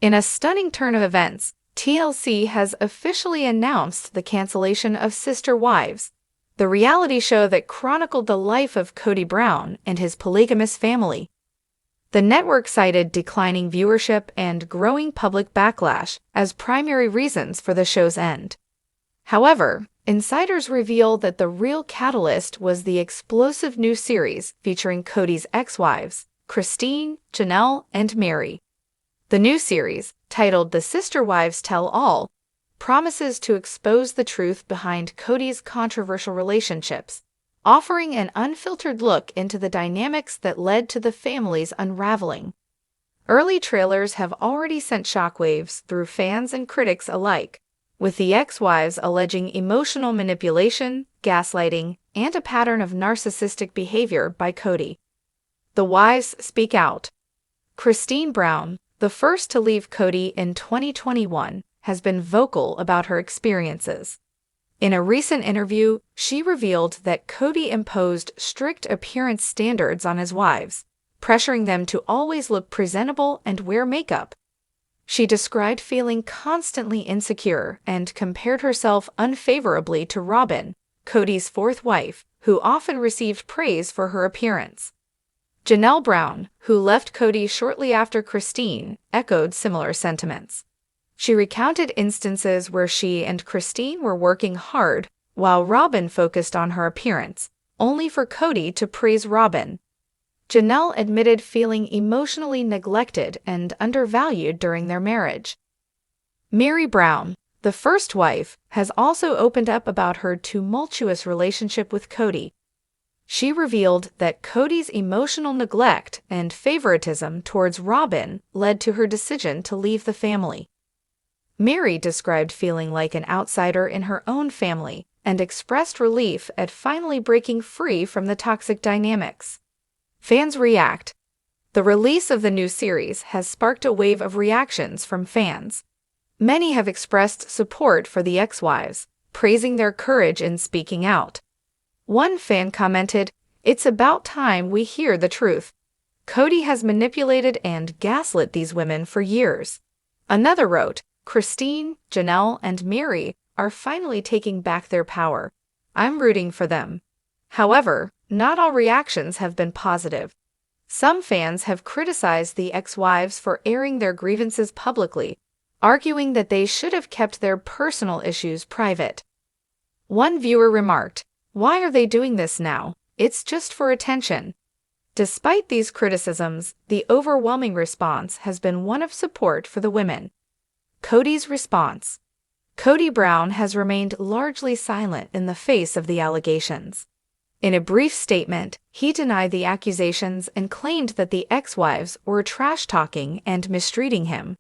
In a stunning turn of events, TLC has officially announced the cancellation of Sister Wives, the reality show that chronicled the life of Kody Brown and his polygamous family. The network cited declining viewership and growing public backlash as primary reasons for the show's end. However, insiders reveal that the real catalyst was the explosive new series featuring Kody's ex-wives, Christine, Janelle, and Mary. The new series, titled The Sister Wives Tell All, promises to expose the truth behind Kody's controversial relationships, offering an unfiltered look into the dynamics that led to the family's unraveling. Early trailers have already sent shockwaves through fans and critics alike, with the ex-wives alleging emotional manipulation, gaslighting, and a pattern of narcissistic behavior by Kody. The wives speak out. Christine Brown, the first to leave Kody in 2021, has been vocal about her experiences. In a recent interview, she revealed that Kody imposed strict appearance standards on his wives, pressuring them to always look presentable and wear makeup. She described feeling constantly insecure and compared herself unfavorably to Robyn, Kody's fourth wife, who often received praise for her appearance. Janelle Brown, who left Kody shortly after Christine, echoed similar sentiments. She recounted instances where she and Christine were working hard while Robyn focused on her appearance, only for Kody to praise Robyn. Janelle admitted feeling emotionally neglected and undervalued during their marriage. Mary Brown, the first wife, has also opened up about her tumultuous relationship with Kody. She revealed that Kody's emotional neglect and favoritism towards Robyn led to her decision to leave the family. Mary described feeling like an outsider in her own family and expressed relief at finally breaking free from the toxic dynamics. Fans react. The release of the new series has sparked a wave of reactions from fans. Many have expressed support for the ex-wives, praising their courage in speaking out. One fan commented, "It's about time we hear the truth. Kody has manipulated and gaslit these women for years." Another wrote, "Christine, Janelle, and Mary are finally taking back their power. I'm rooting for them." However, not all reactions have been positive. Some fans have criticized the ex-wives for airing their grievances publicly, arguing that they should have kept their personal issues private. One viewer remarked, "Why are they doing this now? It's just for attention." Despite these criticisms, the overwhelming response has been one of support for the women. Kody's response. Kody Brown has remained largely silent in the face of the allegations. In a brief statement, he denied the accusations and claimed that the ex-wives were trash-talking and mistreating him.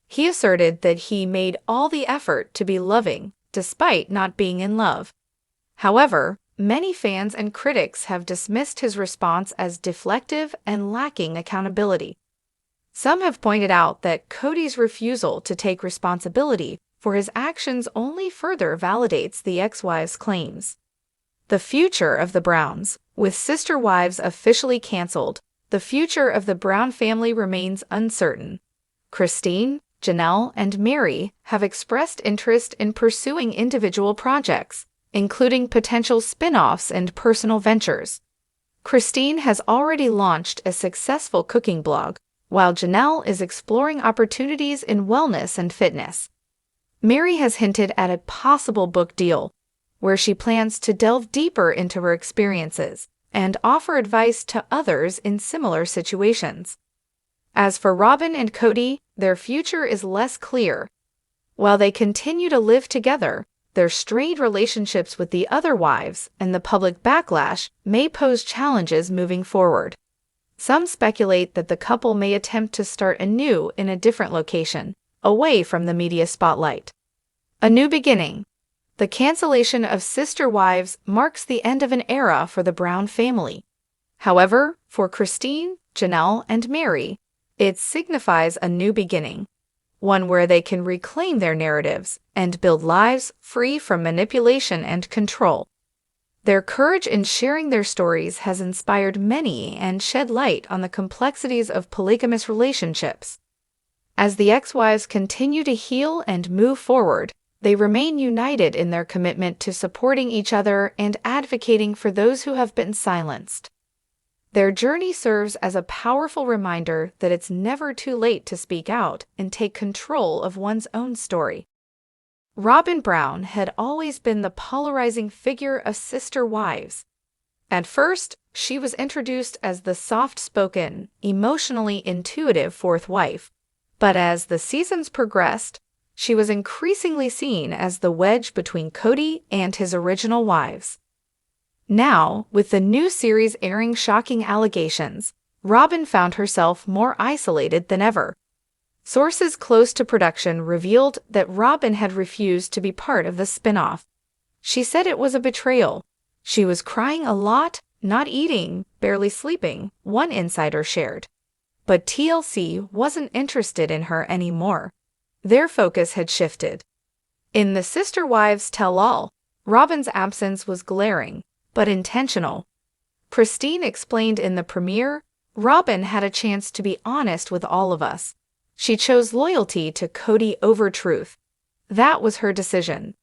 He asserted that he made all the effort to be loving, despite not being in love. However, many fans and critics have dismissed his response as deflective and lacking accountability. Some have pointed out that Kody's refusal to take responsibility for his actions only further validates the ex-wives' claims. The future of the Browns. With Sister Wives officially canceled, the future of the Brown family remains uncertain. Christine, Janelle, and Mary have expressed interest in pursuing individual projects, including potential spin-offs and personal ventures. Christine has already launched a successful cooking blog, while Janelle is exploring opportunities in wellness and fitness. Mary has hinted at a possible book deal, where she plans to delve deeper into her experiences and offer advice to others in similar situations. As for Robyn and Kody, their future is less clear. While they continue to live together, their strained relationships with the other wives and the public backlash may pose challenges moving forward. Some speculate that the couple may attempt to start anew in a different location, away from the media spotlight. A new beginning. The cancellation of Sister Wives marks the end of an era for the Brown family. However, for Christine, Janelle, and Mary, it signifies a new beginning, one where they can reclaim their narratives and build lives free from manipulation and control. Their courage in sharing their stories has inspired many and shed light on the complexities of polygamous relationships. As the ex-wives continue to heal and move forward, they remain united in their commitment to supporting each other and advocating for those who have been silenced. Their journey serves as a powerful reminder that it's never too late to speak out and take control of one's own story. Robyn Brown had always been the polarizing figure of sister wives. At first, she was introduced as the soft-spoken, emotionally intuitive fourth wife, but as the seasons progressed, she was increasingly seen as the wedge between Cody and his original wives. Now, with the new series airing shocking allegations, Robyn found herself more isolated than ever. Sources close to production revealed that Robyn had refused to be part of the spin-off. She said it was a betrayal. She was crying a lot, not eating, barely sleeping, one insider shared. But TLC wasn't interested in her anymore. Their focus had shifted. In the Sister Wives Tell-All, Robyn's absence was glaring, but intentional. Christine explained in the premiere, Robyn had a chance to be honest with all of us. She chose loyalty to Cody over truth. That was her decision.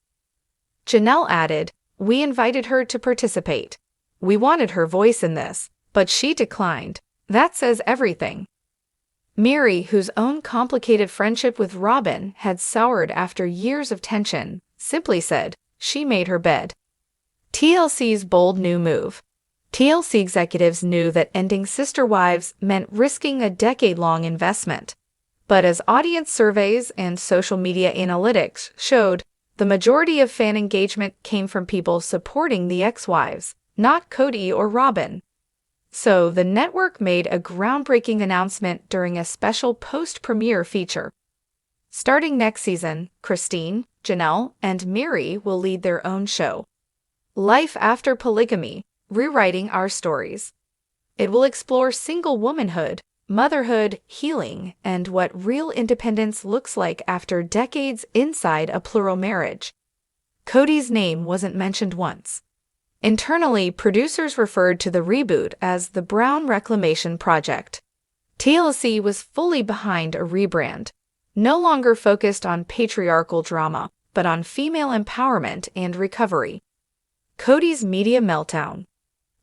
Janelle added, we invited her to participate. We wanted her voice in this, but she declined. That says everything. Mary, whose own complicated friendship with Robyn had soured after years of tension, simply said, she made her bed. TLC's bold new move. TLC executives knew that ending Sister Wives meant risking a decade-long investment. But as audience surveys and social media analytics showed, the majority of fan engagement came from people supporting the ex-wives, not Cody or Robyn. So the network made a groundbreaking announcement during a special post-premiere feature. Starting next season, Christine, Janelle, and Mary will lead their own show. Life After Polygamy, Rewriting Our Stories. It will explore single womanhood, motherhood, healing, and what real independence looks like after decades inside a plural marriage. Cody's name wasn't mentioned once. Internally, producers referred to the reboot as the Brown Reclamation Project. TLC was fully behind a rebrand, no longer focused on patriarchal drama, but on female empowerment and recovery. Cody's media meltdown.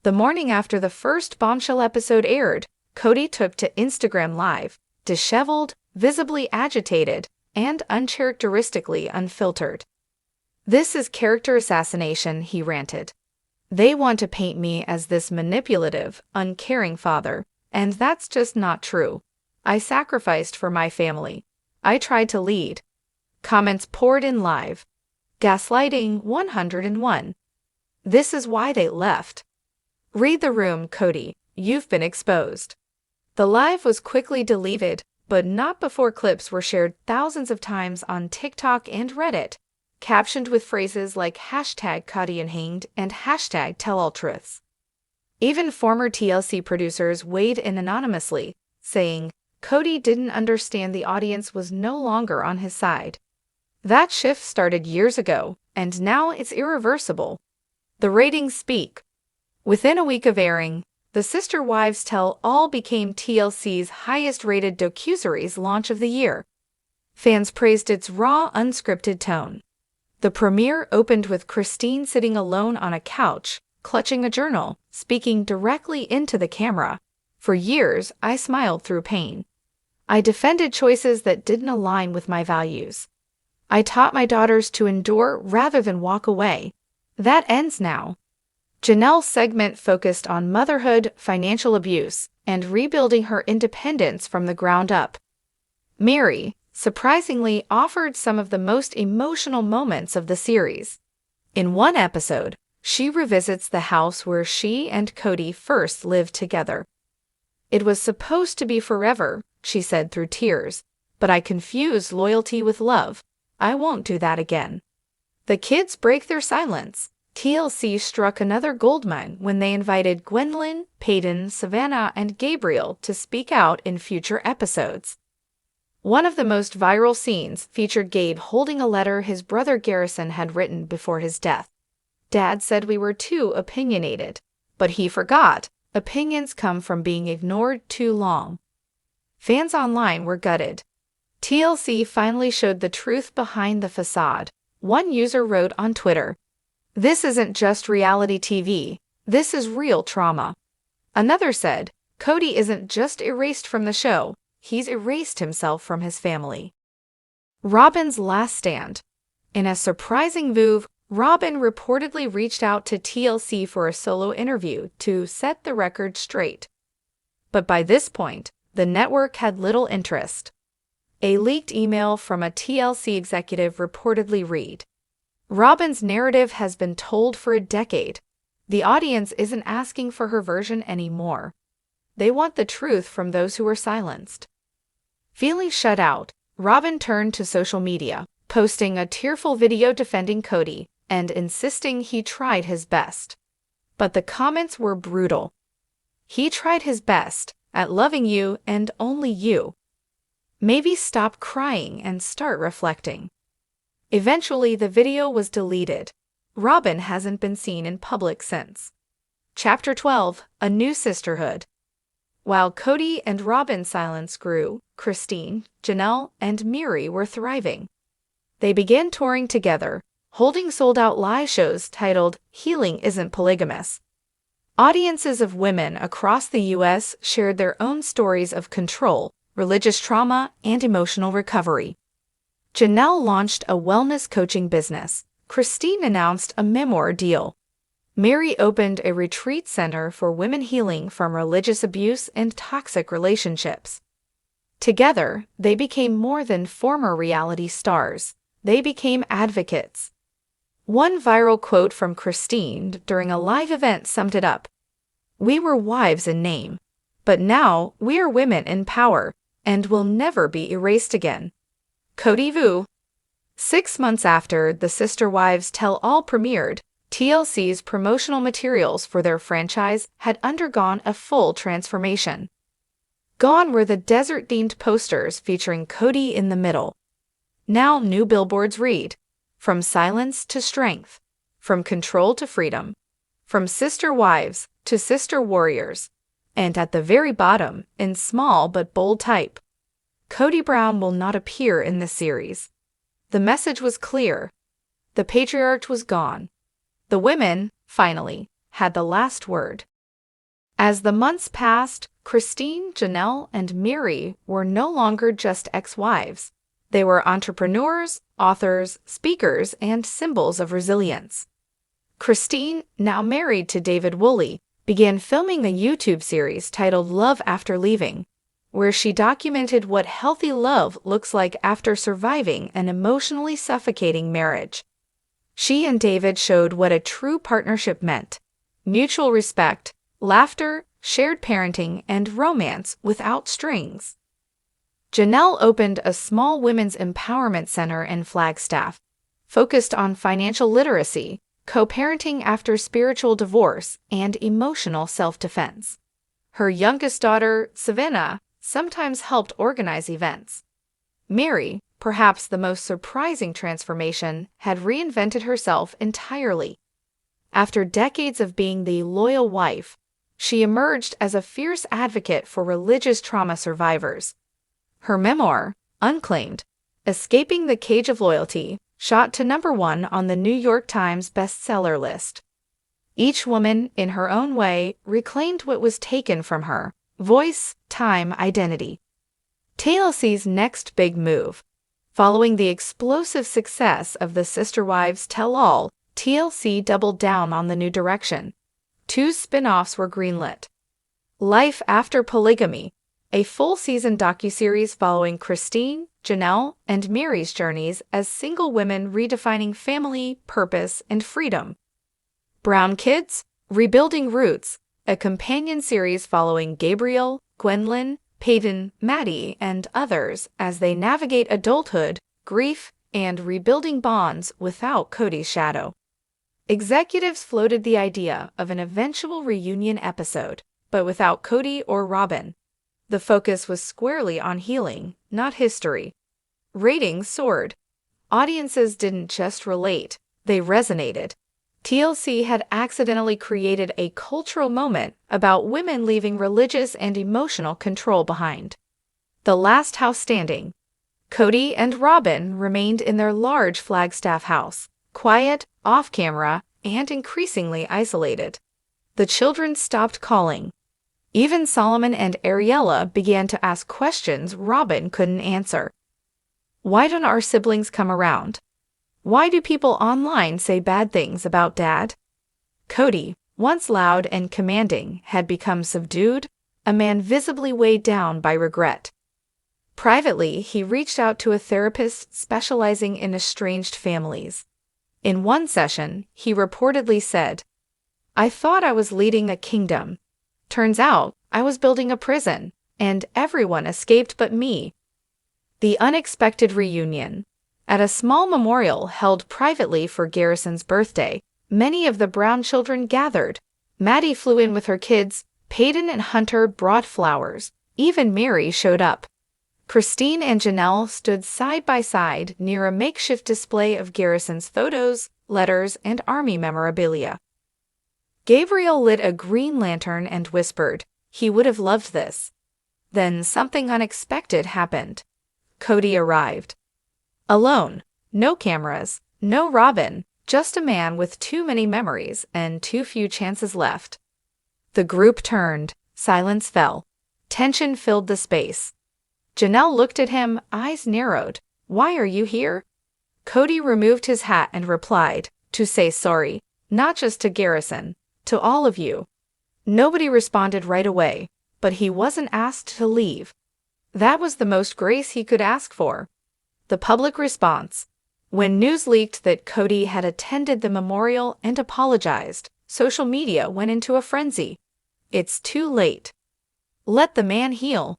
The morning after the first Bombshell episode aired, Cody took to Instagram Live, disheveled, visibly agitated, and uncharacteristically unfiltered. This is character assassination, he ranted. They want to paint me as this manipulative, uncaring father, and that's just not true. I sacrificed for my family. I tried to lead. Comments poured in live. Gaslighting 101. This is why they left. Read the room, Cody. You've been exposed. The live was quickly deleted, but not before clips were shared thousands of times on TikTok and Reddit, captioned with phrases like #CodyUnhanged and #TellAllTruths. Even former TLC producers weighed in anonymously, saying Cody didn't understand the audience was no longer on his side. That shift started years ago, and now it's irreversible. The ratings speak. Within a week of airing, The Sister Wives Tell-All became TLC's highest-rated docuseries launch of the year. Fans praised its raw, unscripted tone. The premiere opened with Christine sitting alone on a couch, clutching a journal, speaking directly into the camera. For years, I smiled through pain. I defended choices that didn't align with my values. I taught my daughters to endure rather than walk away. That ends now. Janelle's segment focused on motherhood, financial abuse, and rebuilding her independence from the ground up. Mary, surprisingly, offered some of the most emotional moments of the series. In one episode, she revisits the house where she and Cody first lived together. It was supposed to be forever, she said through tears, but I confused loyalty with love. I won't do that again. The kids break their silence. TLC struck another goldmine when they invited Gwendolyn, Peyton, Savannah, and Gabriel to speak out in future episodes. One of the most viral scenes featured Gabe holding a letter his brother Garrison had written before his death. Dad said we were too opinionated, but he forgot. Opinions come from being ignored too long. Fans online were gutted. TLC finally showed the truth behind the facade. One user wrote on Twitter, "This isn't just reality TV, this is real trauma." Another said, "Cody isn't just erased from the show, he's erased himself from his family." Robyn's last stand. In a surprising move, Robyn reportedly reached out to TLC for a solo interview to set the record straight. But by this point, the network had little interest. A leaked email from a TLC executive reportedly read, "Robyn's narrative has been told for a decade. The audience isn't asking for her version anymore. They want the truth from those who were silenced." Feeling shut out, Robyn turned to social media, posting a tearful video defending Cody and insisting he tried his best. But the comments were brutal. "He tried his best at loving you and only you. Maybe stop crying and start reflecting." Eventually, the video was deleted. Robyn hasn't been seen in public since. Chapter 12: A New Sisterhood. While Cody and Robyn's silence grew, Christine, Janelle, and Miri were thriving. They began touring together, holding sold-out live shows titled "Healing Isn't Polygamous." Audiences of women across the U.S. shared their own stories of control, religious trauma, and emotional recovery. Janelle launched a wellness coaching business. Christine announced a memoir deal. Miri opened a retreat center for women healing from religious abuse and toxic relationships. Together, they became more than former reality stars. They became advocates. One viral quote from Christine during a live event summed it up. "We were wives in name, but now we are women in power and will never be erased again." Cody Vu. 6 months after the Sister Wives Tell All premiered, TLC's promotional materials for their franchise had undergone a full transformation. Gone were the desert-themed posters featuring Cody in the middle. Now new billboards read, "From silence to strength, from control to freedom, from sister wives to sister warriors," and at the very bottom, in small but bold type, "Kody Brown will not appear in this series." The message was clear. The patriarch was gone. The women, finally, had the last word. As the months passed, Christine, Janelle, and Miri were no longer just ex-wives. They were entrepreneurs, authors, speakers, and symbols of resilience. Christine, now married to David Woolley, began filming a YouTube series titled Love After Leaving, where she documented what healthy love looks like after surviving an emotionally suffocating marriage. She and David showed what a true partnership meant: mutual respect, laughter, shared parenting, and romance without strings. Janelle opened a small women's empowerment center in Flagstaff, focused on financial literacy, co-parenting after spiritual divorce, and emotional self-defense. Her youngest daughter, Savannah, sometimes helped organize events. Miri, perhaps the most surprising transformation, had reinvented herself entirely. After decades of being the loyal wife, she emerged as a fierce advocate for religious trauma survivors. Her memoir, Unclaimed: Escaping the Cage of Loyalty, shot to #1 on the New York Times bestseller list. Each woman, in her own way, reclaimed what was taken from her: voice, time, identity. TLC's next big move. Following the explosive success of the Sister Wives Tell All, TLC doubled down on the new direction. 2 spin-offs were greenlit. Life After Polygamy, a full-season docuseries following Christine, Janelle, and Miri's journeys as single women redefining family, purpose, and freedom. Brown Kids, Rebuilding Roots, a companion series following Gabriel, Gwendolyn, Peyton, Maddie, and others as they navigate adulthood, grief, and rebuilding bonds without Cody's shadow. Executives floated the idea of an eventual reunion episode, but without Cody or Robyn. The focus was squarely on healing, not history. Ratings soared. Audiences didn't just relate, they resonated. TLC had accidentally created a cultural moment about women leaving religious and emotional control behind. The Last House Standing. Cody and Robyn remained in their large Flagstaff house, quiet, off-camera, and increasingly isolated. The children stopped calling. Even Solomon and Ariella began to ask questions Robyn couldn't answer. Why don't our siblings come around? Why do people online say bad things about Dad? Cody, once loud and commanding, had become subdued, a man visibly weighed down by regret. Privately, he reached out to a therapist specializing in estranged families. In one session, he reportedly said, "I thought I was leading a kingdom. Turns out, I was building a prison, and everyone escaped but me." The unexpected reunion. At a small memorial held privately for Garrison's birthday, many of the Brown children gathered. Maddie flew in with her kids, Peyton and Hunter brought flowers, even Mary showed up. Christine and Janelle stood side by side near a makeshift display of Garrison's photos, letters, and army memorabilia. Gabriel lit a green lantern and whispered, "He would have loved this." Then something unexpected happened. Cody arrived. Alone, no cameras, no Robyn, just a man with too many memories and too few chances left. The group turned, silence fell. Tension filled the space. Janelle looked at him, eyes narrowed. "Why are you here?" Cody removed his hat and replied, "To say sorry, not just to Garrison, to all of you." Nobody responded right away, but he wasn't asked to leave. That was the most grace he could ask for. The public response. When news leaked that Cody had attended the memorial and apologized, social media went into a frenzy. It's too late. Let the man heal.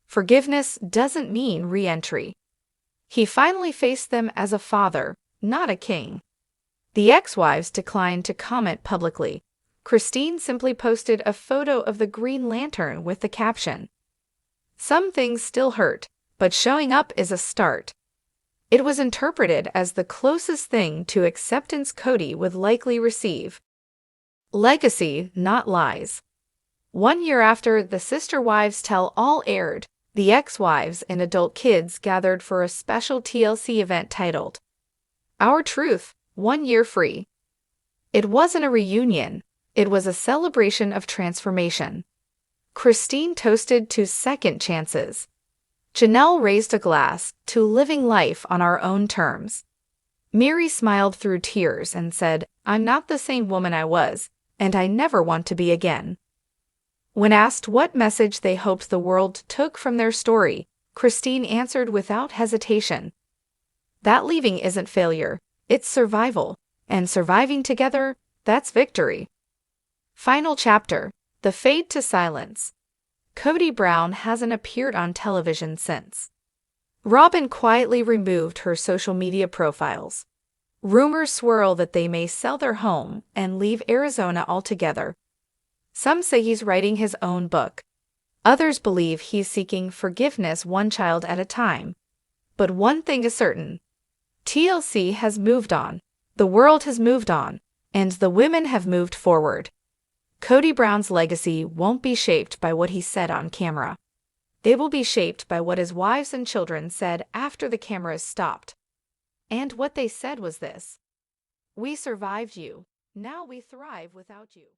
Forgiveness doesn't mean re-entry. He finally faced them as a father, not a king. The ex-wives declined to comment publicly. Christine simply posted a photo of the green lantern with the caption, "Some things still hurt, but showing up is a start." It was interpreted as the closest thing to acceptance Cody would likely receive. Legacy, not lies. 1 year after The Sister Wives Tell All aired, the ex-wives and adult kids gathered for a special TLC event titled, "Our Truth, 1 year free." It wasn't a reunion, it was a celebration of transformation. Christine toasted to second chances. Janelle raised a glass to living life on our own terms. Mary smiled through tears and said, "I'm not the same woman I was, and I never want to be again." When asked what message they hoped the world took from their story, Christine answered without hesitation, "That leaving isn't failure, it's survival, and surviving together, that's victory." Final chapter. The fade to silence. Kody Brown hasn't appeared on television since. Robyn quietly removed her social media profiles. Rumors swirl that they may sell their home and leave Arizona altogether. Some say he's writing his own book. Others believe he's seeking forgiveness one child at a time. But one thing is certain. TLC has moved on, the world has moved on, and the women have moved forward. Kody Brown's legacy won't be shaped by what he said on camera. They will be shaped by what his wives and children said after the cameras stopped. And what they said was this: "We survived you. Now we thrive without you."